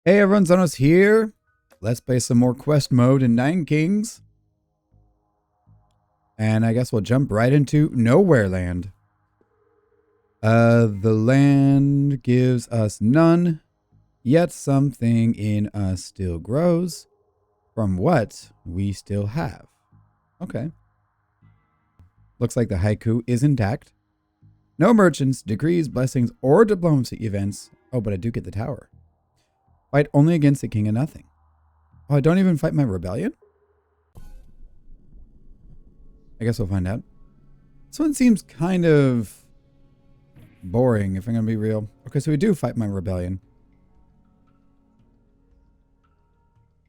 Hey everyone, Zhonos here. Let's play some more quest mode in Nine Kings. And I guess we'll jump right into Nowhere Land. The land gives us none, yet something in us still grows from what we still have. Okay. Looks like the haiku is intact. No merchants, decrees, blessings, or diplomacy events. Oh, but I do get the tower. Fight only against the king of nothing. Oh, I don't even fight my rebellion? I guess we'll find out. This one seems kind of boring, if I'm going to be real. Okay, so we do fight my rebellion.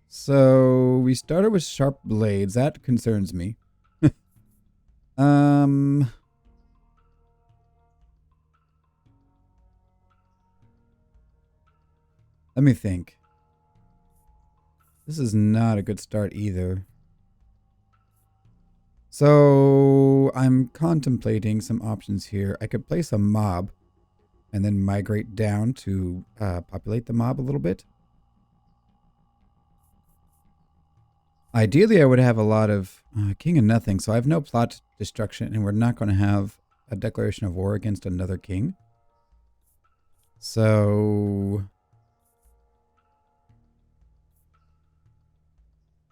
So we started with sharp blades. That concerns me. um... Let me think. This is not a good start either. So I'm contemplating some options here. I could place a mob and then migrate down to populate the mob a little bit. Ideally, I would have a lot of king of nothing, so I have no plot destruction, and we're not going to have a declaration of war against another king. So...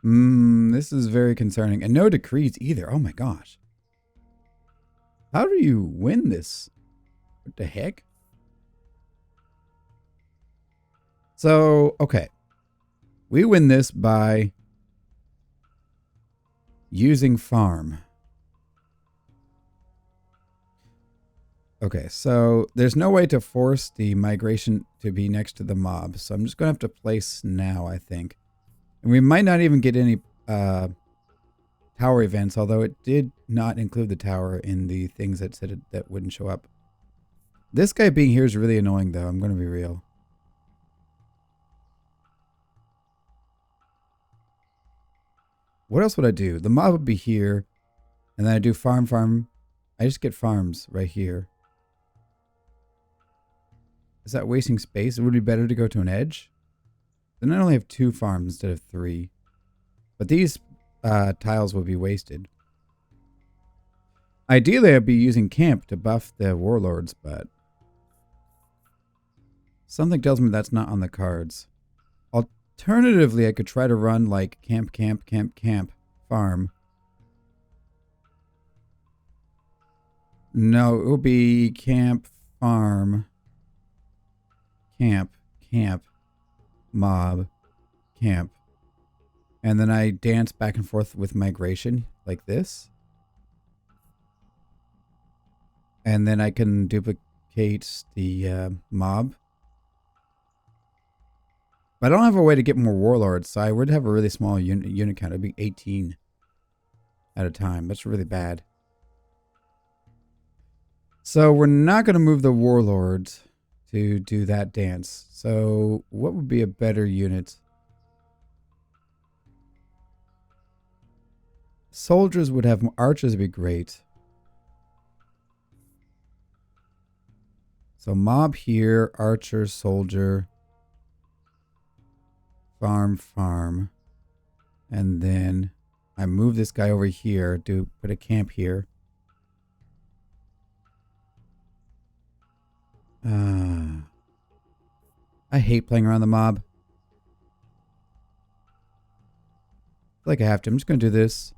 this is very concerning. And no decrees either. Oh my gosh. How do you win this? What the heck? So, okay. We win this by using farm. Okay, so there's no way to force the migration to be next to the mob. So I'm just going to have to place now, I think. And we might not even get any tower events, although it did not include the tower in the things that said that wouldn't show up. This guy being here is really annoying, though. I'm going to be real. What else would I do? The mob would be here, and then I do farm. I just get farms right here. Is that wasting space? It would be better to go to an edge. Then I only have 2 farms instead of 3. But these tiles will be wasted. Ideally, I'd be using camp to buff the warlords, but something tells me that's not on the cards. Alternatively, I could try to run like camp, farm. No, it will be camp, farm, camp, mob, camp. And then I dance back and forth with migration like this. And then I can duplicate the mob. But I don't have a way to get more warlords, so I would have a really small unit count. It'd be 18 at a time. That's really bad. So we're not going to move the warlords to do that dance. So what would be a better unit? Soldiers would have archers would be great. So mob here, archer, soldier, farm. And then I move this guy over here to put a camp here. I hate playing around the mob. I feel like I have to. I'm just going to do this.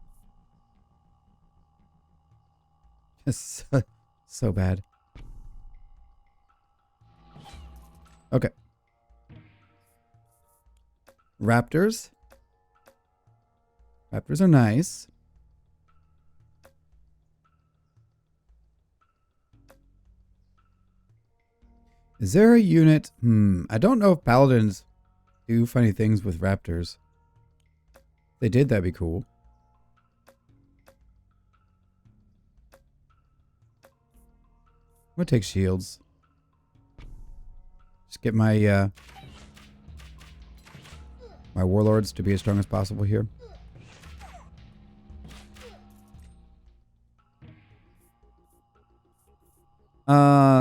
It's so bad. Okay. Raptors. Raptors are nice. Is there a unit? I don't know if paladins do funny things with raptors. If they did, that'd be cool. I'm gonna take shields. Just get my my warlords to be as strong as possible here.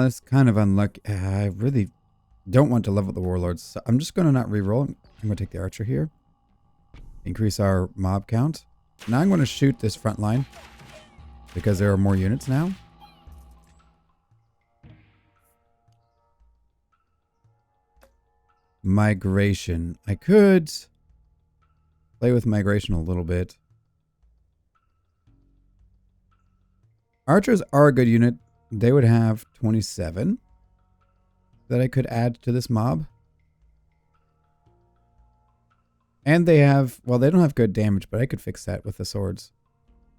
It's kind of unlucky. I really Don't want to level the warlords. So I'm just going to not reroll. I'm going to take the archer here. Increase our mob count. Now I'm going to shoot this front line because there are more units now. Migration. I could play with migration a little bit. Archers are a good unit. They would have 27 that I could add to this mob. And they have, well, they don't have good damage, but I could fix that with the swords.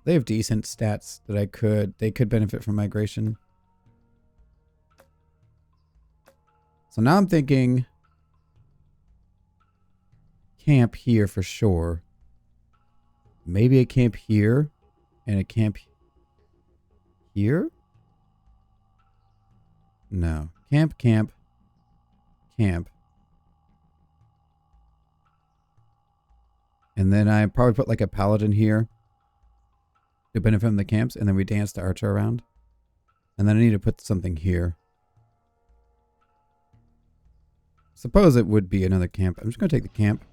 They have decent stats that they could benefit from migration. So now I'm thinking camp here for sure. Maybe a camp here and a camp here? No. Camp, camp, camp. And then I probably put like a paladin here to benefit from the camps, and then we dance the archer around. And then I need to put something here. Suppose it would be another camp. I'm just going to take the camp.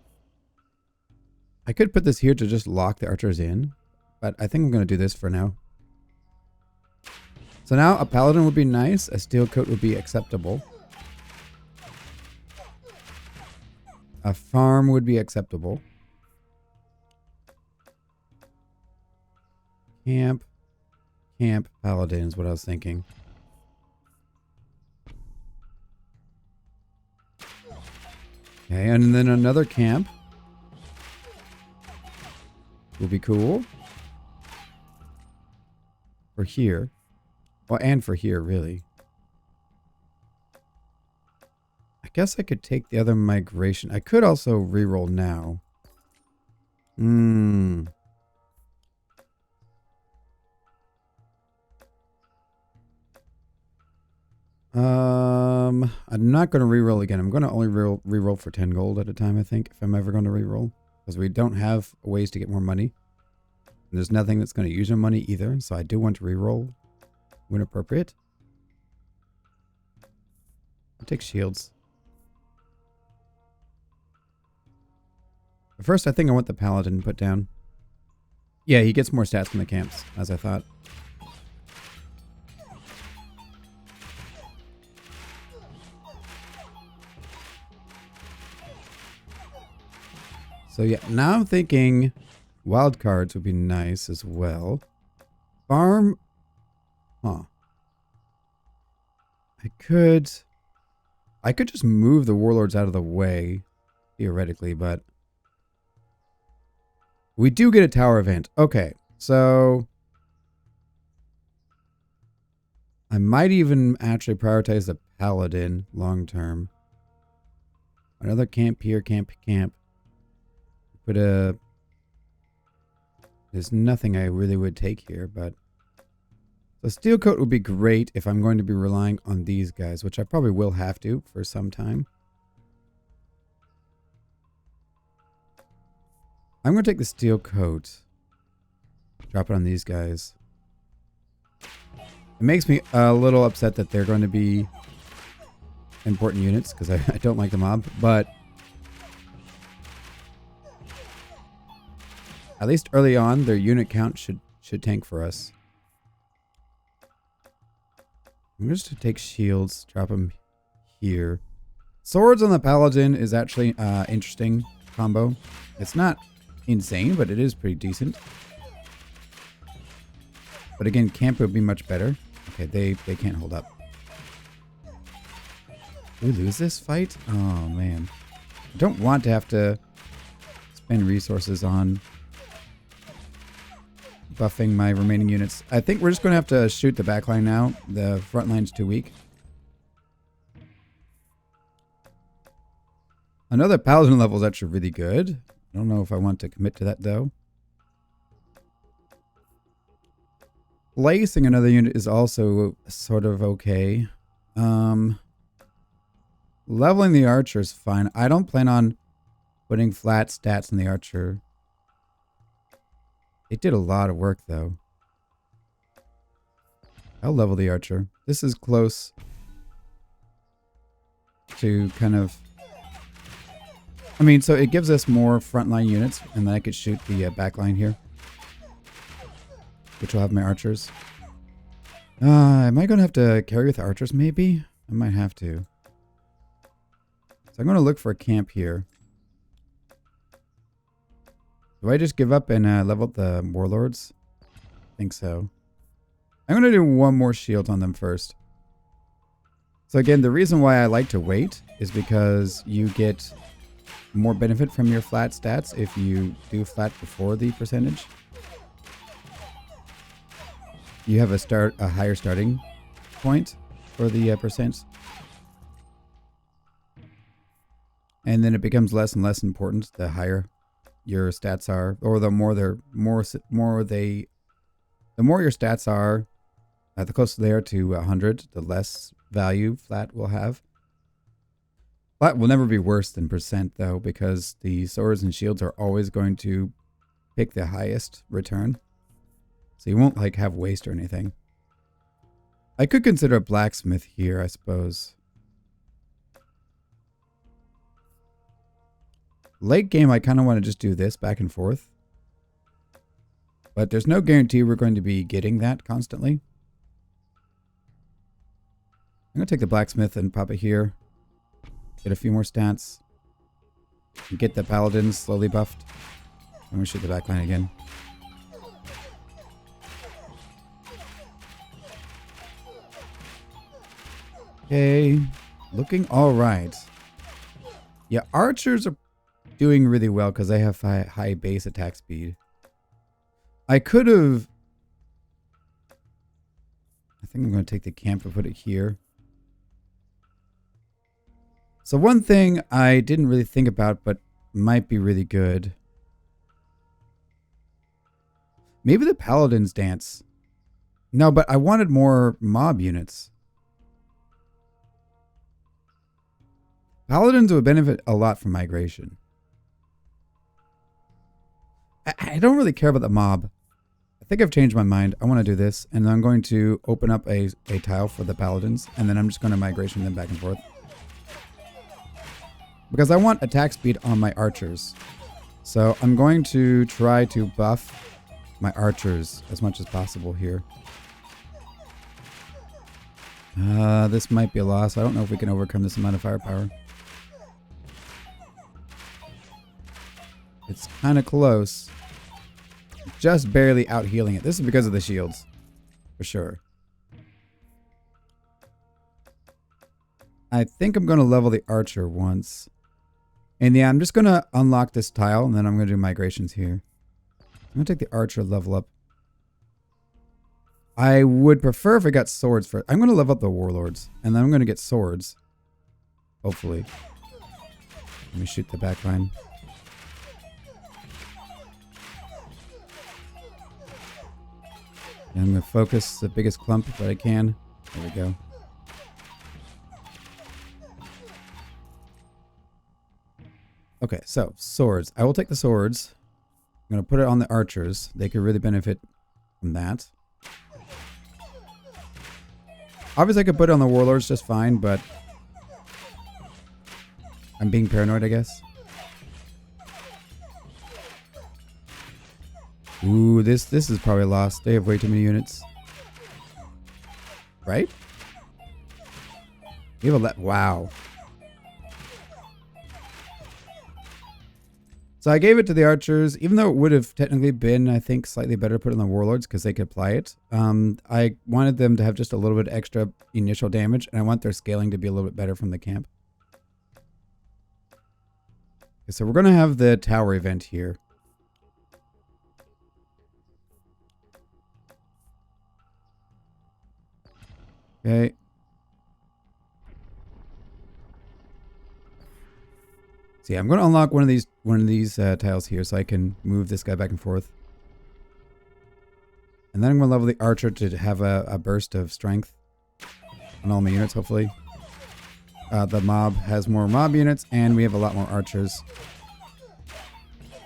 I could put this here to just lock the archers in, but I think I'm going to do this for now. So now a paladin would be nice. A steel coat would be acceptable. A farm would be acceptable. Camp. Camp paladin is what I was thinking. Okay, and then another camp will be cool. For here. Well, and for here, really. I guess I could take the other migration. I could also reroll now. I'm not going to reroll again. I'm going to only reroll for 10 gold at a time, I think, if I'm ever going to reroll. Because we don't have ways to get more money. And there's nothing that's going to use our money either, so I do want to reroll when appropriate. I'll take shields. But first, I think I want the paladin put down. Yeah, he gets more stats from the camps, as I thought. So yeah, now I'm thinking wild cards would be nice as well. Farm. Huh. I could just move the warlords out of the way, theoretically, but we do get a tower event. Okay, so I might even actually prioritize the paladin long term. Another camp here, camp. But there's nothing I really would take here, but the steel coat would be great if I'm going to be relying on these guys, which I probably will have to for some time. I'm going to take the steel coat. Drop it on these guys. It makes me a little upset that they're going to be important units because I don't like the mob, but at least early on, their unit count should tank for us. I'm just to take shields, drop them here. Swords on the paladin is actually interesting combo. It's not insane, but it is pretty decent. But again, camp would be much better. Okay, they can't hold up. We lose this fight? Oh man. I don't want to have to spend resources on buffing my remaining units. I think we're just going to have to shoot the back line now. The front line's too weak. Another paladin level is actually really good. I don't know if I want to commit to that though. Placing another unit is also sort of okay. Leveling the archer is fine. I don't plan on putting flat stats on the archer. It did a lot of work, though. I'll level the archer. This is close. to kind of... I mean, so it gives us more frontline units, and then I could shoot the back line here, which will have my archers. Am I going to have to carry with archers, maybe? I might have to. So I'm going to look for a camp here. Do I just give up and level up the warlords? I think so. I'm going to do one more shield on them first. So again, the reason why I like to wait is because you get more benefit from your flat stats if you do flat before the percentage. You have a higher starting point for the percent. And then it becomes less and less important the higher your stats are, or the more your stats are, the closer they are to 100, the less value flat will have. Flat will never be worse than percent though, because the swords and shields are always going to pick the highest return. So you won't like have waste or anything. I could consider a blacksmith here, I suppose. Late game, I kind of want to just do this back and forth. But there's no guarantee we're going to be getting that constantly. I'm going to take the blacksmith and pop it here. Get a few more stats. And get the paladins slowly buffed. I'm going to shoot the back line again. Okay. Looking alright. Yeah, archers are doing really well because they have high base attack speed. I could have... I think I'm going to take the camp and put it here. So one thing I didn't really think about, but might be really good. Maybe the paladins dance. No, but I wanted more mob units. Paladins would benefit a lot from migration. I don't really care about the mob. I think I've changed my mind. I want to do this, and then I'm going to open up a tile for the paladins, and then I'm just going to migration them back and forth. Because I want attack speed on my archers. So I'm going to try to buff my archers as much as possible here. This might be a loss. I don't know if we can overcome this amount of firepower. It's kind of close. Just barely out healing it. This is because of the shields. For sure. I think I'm going to level the archer once. And yeah, I'm just going to unlock this tile, and then I'm going to do migrations here. I'm going to take the archer level up. I would prefer if I got swords first. I'm going to level up the warlords, and then I'm going to get swords. Hopefully. Let me shoot the back line. And I'm going to focus the biggest clump that I can. There we go. Okay, so swords. I will take the swords. I'm going to put it on the archers. They could really benefit from that. Obviously, I could put it on the warlords just fine, but I'm being paranoid, I guess. Ooh, this is probably lost. They have way too many units. Right? We have a wow. So I gave it to the archers, even though it would have technically been, I think, slightly better to put it on the warlords because they could apply it. I wanted them to have just a little bit extra initial damage, and I want their scaling to be a little bit better from the camp. Okay, so we're going to have the tower event here. Okay. So yeah, I'm going to unlock one of these tiles here so I can move this guy back and forth. And then I'm going to level the archer to have a burst of strength on all my units, hopefully. The mob has more mob units, and we have a lot more archers.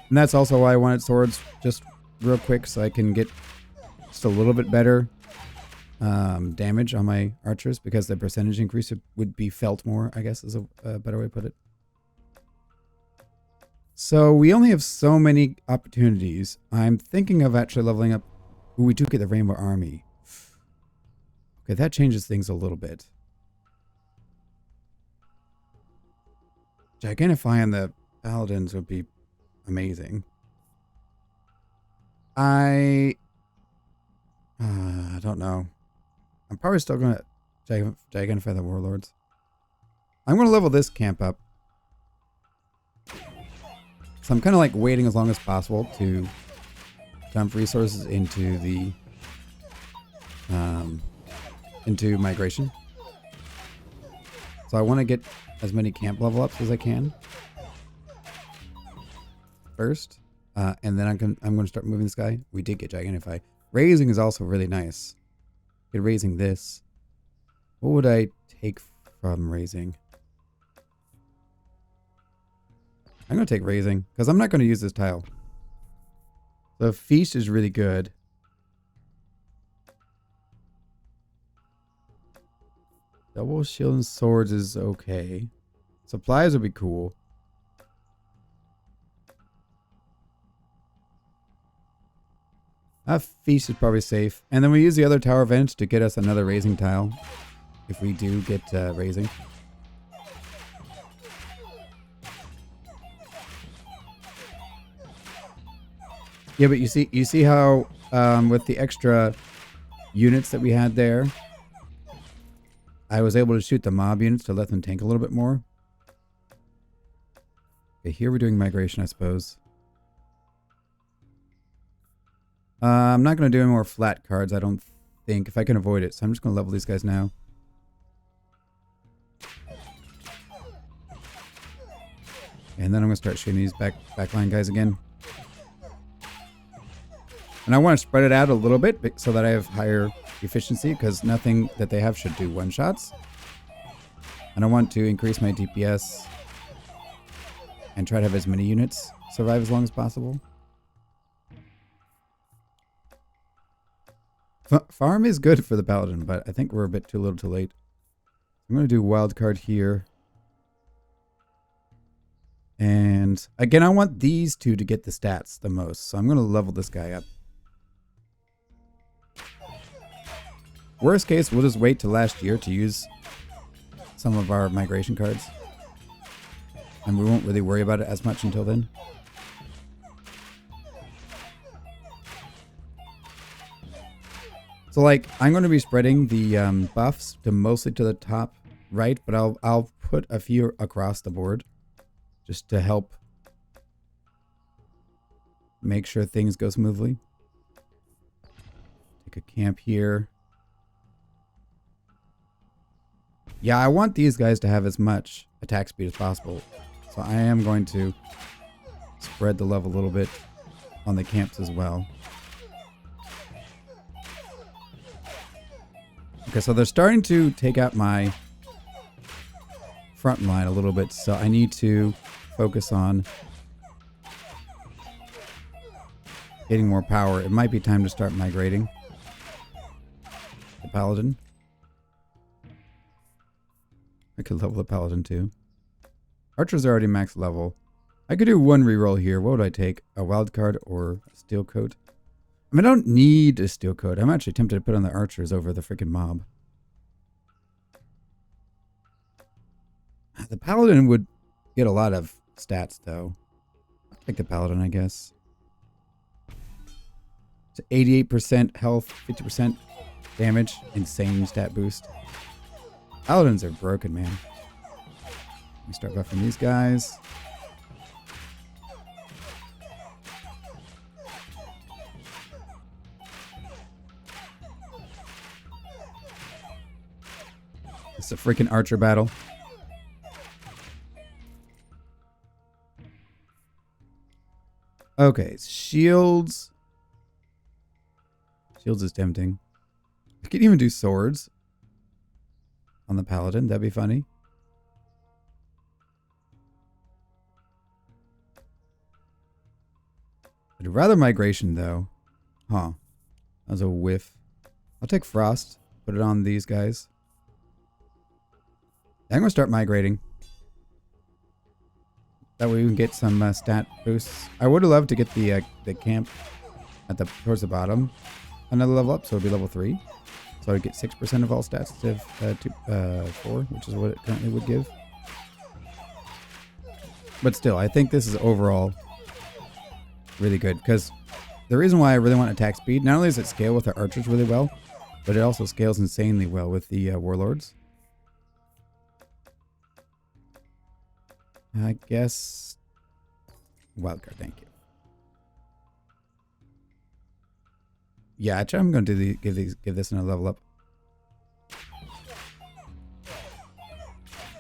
And that's also why I wanted swords just real quick so I can get just a little bit better damage on my archers because the percentage increase would be felt more, I guess is a better way to put it. So we only have so many opportunities. I'm thinking of actually leveling up. Ooh, we do get the Rainbow Army. Okay, that changes things a little bit. Gigantify on the Paladins would be amazing. I don't know. I'm probably still going to Gigantify the Warlords. I'm going to level this camp up. So I'm kind of like waiting as long as possible to dump resources into the into migration. So I want to get as many camp level ups as I can first, and then I'm going to start moving this guy. We did get Gigantify. Raising is also really nice. Get raising this. What would I take from raising? I'm going to take raising because I'm not going to use this tile. The feast is really good. Double shield and swords is okay. Supplies would be cool. Feast is probably safe. And then we use the other tower vents to get us another raising tile. If we do get raising. Yeah, but you see how with the extra units that we had there, I was able to shoot the mob units to let them tank a little bit more. Okay, here we're doing migration, I suppose. I'm not going to do any more flat cards, I don't think, if I can avoid it. So I'm just going to level these guys now. And then I'm going to start shooting these backline guys again. And I want to spread it out a little bit so that I have higher efficiency, because nothing that they have should do one-shots. And I want to increase my DPS and try to have as many units survive as long as possible. Farm is good for the Paladin, but I think we're a bit too little too late. I'm going to do wild card here. And again, I want these two to get the stats the most. So I'm going to level this guy up. Worst case, we'll just wait till last year to use some of our migration cards. And we won't really worry about it as much until then. So like, I'm going to be spreading the buffs to mostly to the top right, but I'll put a few across the board just to help make sure things go smoothly. Take a camp here. Yeah, I want these guys to have as much attack speed as possible. So I am going to spread the love a little bit on the camps as well. Okay, so they're starting to take out my front line a little bit, so I need to focus on getting more power. It might be time to start migrating the Paladin. I could level the Paladin too. Archers are already max level. I could do one reroll here. What would I take? A wild card or a steel coat? I mean, I don't need a steel coat. I'm actually tempted to put on the archers over the freaking mob. The Paladin would get a lot of stats, though. I'll take the Paladin, I guess. It's 88% health, 50% damage. Insane stat boost. Paladins are broken, man. Let me start buffing these guys. It's a freaking archer battle. Okay, shields. Shields is tempting. I could even do swords on the Paladin. That'd be funny. I'd rather migration, though. Huh. That was a whiff. I'll take frost. Put it on these guys. I'm going to start migrating. That way we can get some stat boosts. I would have loved to get the camp at towards the bottom. Another level up, so it'll be level 3. So I'd get 6% of all stats instead of 4, which is what it currently would give. But still, I think this is overall really good. Because the reason why I really want attack speed, not only does it scale with the archers really well, but it also scales insanely well with the warlords. I guess wildcard, thank you. Yeah, actually, I'm going to give this another level up.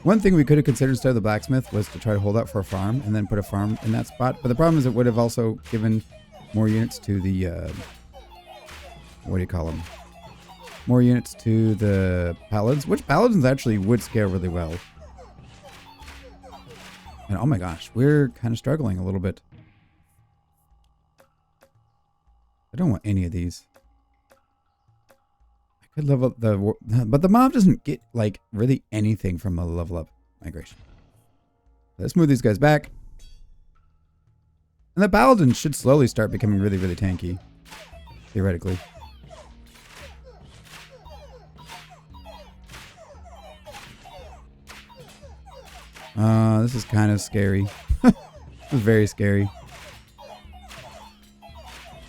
One thing we could have considered instead of the blacksmith was to try to hold out for a farm and then put a farm in that spot. But the problem is it would have also given more units to the what do you call them? More units to the paladins, which paladins actually would scale really well. And oh my gosh, we're kind of struggling a little bit. I don't want any of these. I could level up but the mob doesn't get like really anything from a level up migration. Let's move these guys back. And the paladins should slowly start becoming really, really tanky. Theoretically. This is kind of scary. This is very scary.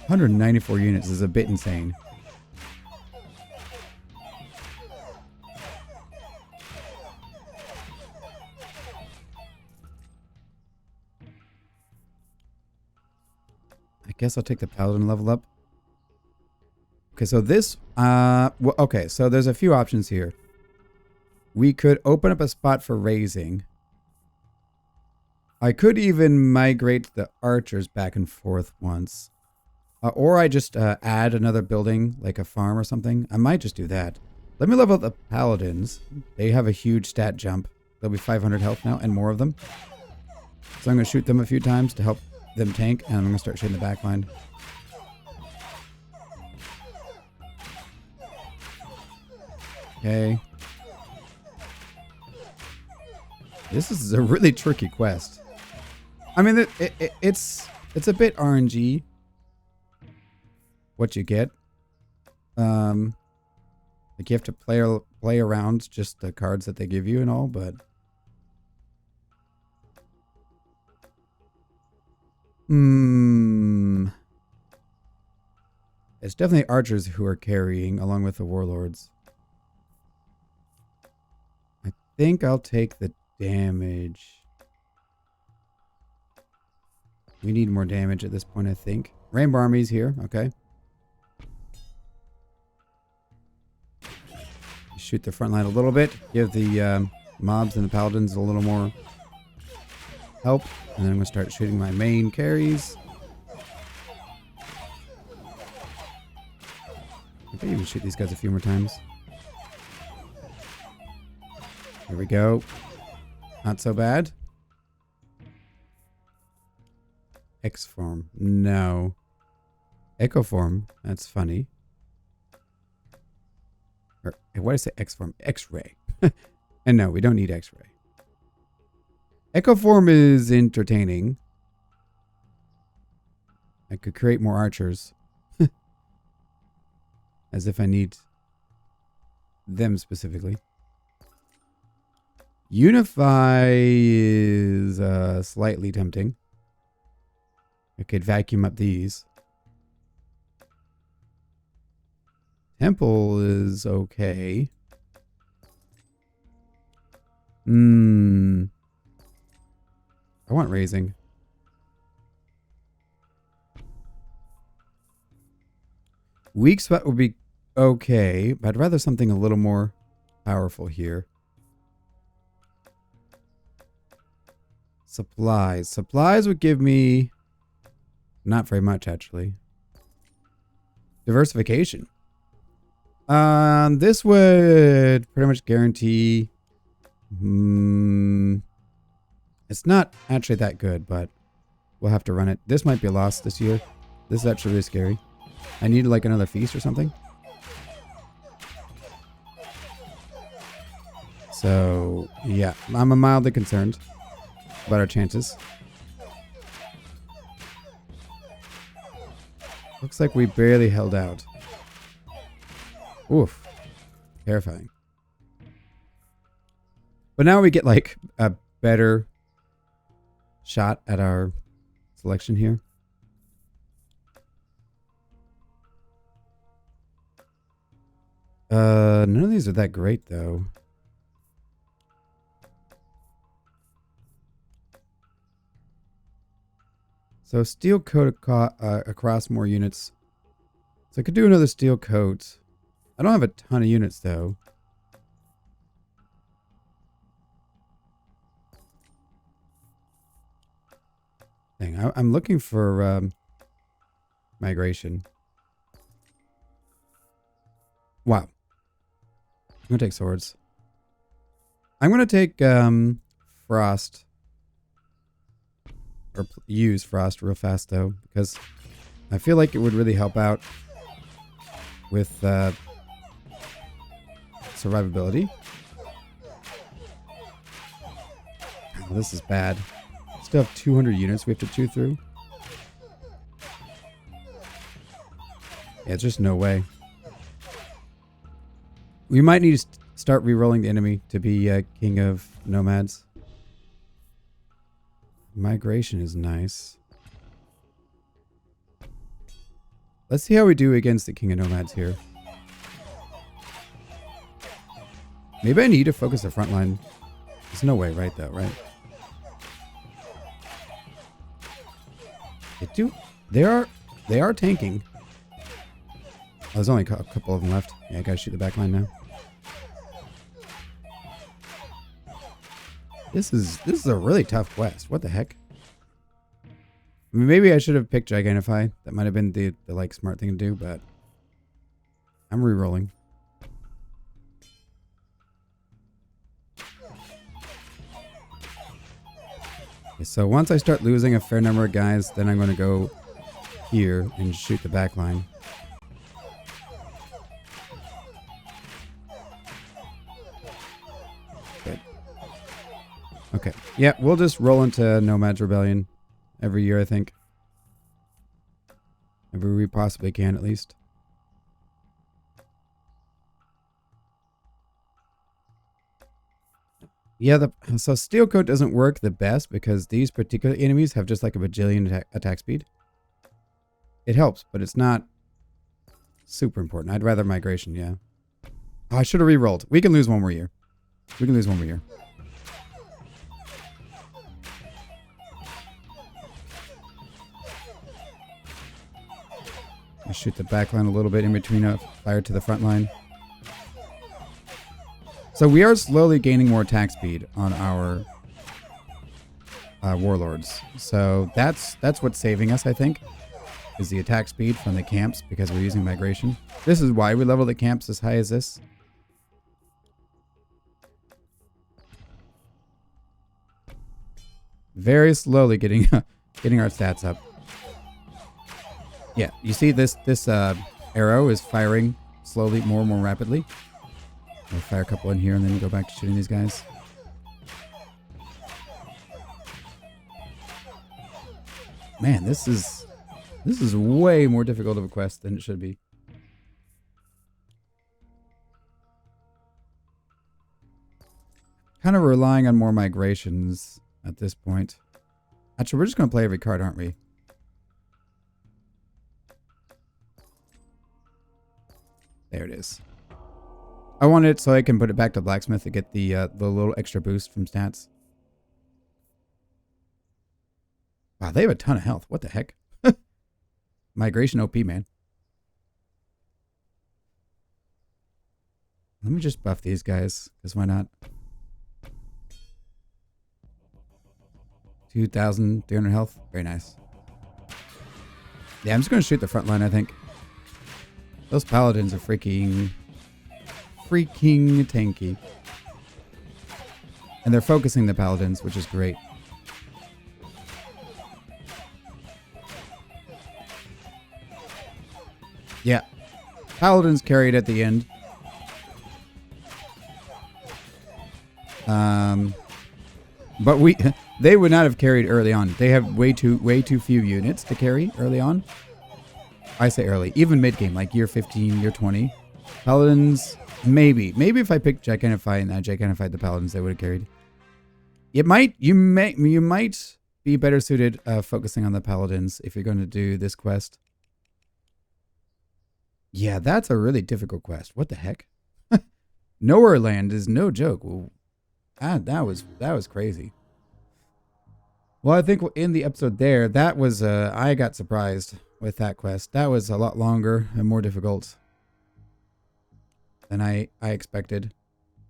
194 units is a bit insane. I guess I'll take the paladin level up. Okay, so this, okay, so there's a few options here. We could open up a spot for raising. I could even migrate the archers back and forth once. Or I just add another building, like a farm or something. I might just do that. Let me level up the paladins. They have a huge stat jump. They'll be 500 health now, and more of them. So I'm going to shoot them a few times to help them tank, and I'm going to start shooting the back line. Okay. This is a really tricky quest. I mean, it's a bit RNG. What you get. Like you have to play around just the cards that they give you and all, but it's definitely archers who are carrying along with the warlords. I think I'll take the damage. We need more damage at this point, I think. Rainbow Army's here, okay. Shoot the front line a little bit. Give the mobs and the paladins a little more help. And then I'm going to start shooting my main carries. I can even shoot these guys a few more times. There we go. Not so bad. X form. No. Echo form. That's funny. Or, why did I say X form? X-ray. And no, we don't need X-ray. Echo form is entertaining. I could create more archers. As if I need them specifically. Unify is slightly tempting. I could vacuum up these. Temple is okay. I want raising. Weak spot would be okay, but I'd rather something a little more powerful here. Supplies. Supplies would give me not very much, actually. Diversification. This would pretty much guarantee. It's not actually that good, but we'll have to run it. This might be a loss this year. This is actually really scary. I need like another feast or something. So, yeah, I'm mildly concerned about our chances. Looks like we barely held out. Oof. Terrifying. But now we get like a better shot at our selection here. None of these are that great though. So steel coat across more units. So I could do another steel coat. I don't have a ton of units though. Dang, I'm looking for migration. Wow. I'm gonna take swords. I'm gonna take frost. Or use frost real fast though, because I feel like it would really help out with survivability. Oh, this is bad. Still have 200 units we have to chew through. Yeah, there's just no way. We might need to start re-rolling the enemy to be King of Nomads. Migration is nice. Let's see how we do against the King of Nomads here. Maybe I need to focus the front line. There's no way, right, though, right? They are tanking. Oh, there's only a couple of them left. Yeah, I gotta shoot the back line now. This is a really tough quest. What the heck? I mean, maybe I should have picked Gigantify. That might have been the like smart thing to do, but I'm re-rolling. Okay, so once I start losing a fair number of guys, then I'm going to go here and shoot the back line. Good. Okay. Yeah, we'll just roll into Nomads Rebellion every year, I think. Every we possibly can, at least. Yeah, so Steel Coat doesn't work the best because these particular enemies have just like a bajillion attack speed. It helps, but it's not super important. I'd rather Migration, yeah. Oh, I should have re-rolled. We can lose one more year. We can lose one more year. I shoot the back line a little bit in between a fire to the front line. So we are slowly gaining more attack speed on our warlords. So that's what's saving us, I think, is the attack speed from the camps because we're using migration. This is why we level the camps as high as this. Very slowly getting getting our stats up. Yeah, you see this arrow is firing slowly, more and more rapidly. I'll fire a couple in here and then go back to shooting these guys. Man, this is way more difficult of a quest than it should be. Kind of relying on more migrations at this point. Actually, we're just going to play every card, aren't we? There it is. I want it so I can put it back to Blacksmith to get the little extra boost from stats. Wow, they have a ton of health. What the heck? Migration OP, man. Let me just buff these guys, because why not? 2,300 health. Very nice. Yeah, I'm just going to shoot the front line, I think. Those paladins are freaking tanky. And they're focusing the paladins, which is great. Yeah. Paladins carried at the end. But they would not have carried early on. They have way too few units to carry early on. I say early, even mid game, like year 15, year 20. Paladins, maybe if I picked Gigantify and Gigantify the Paladins, they would have carried. You might be better suited focusing on the Paladins if you're going to do this quest. Yeah, that's a really difficult quest. What the heck? Nowhere Land is no joke. Well, that was crazy. Well, I think in the episode there, that was I got surprised with that quest. That was a lot longer and more difficult than I expected.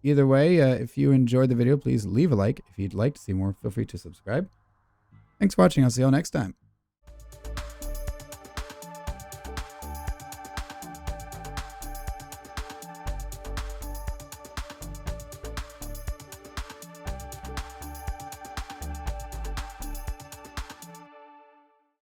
Either way, if you enjoyed the video, please leave a like. If you'd like to see more, feel free to subscribe. Thanks for watching. I'll see you all next time.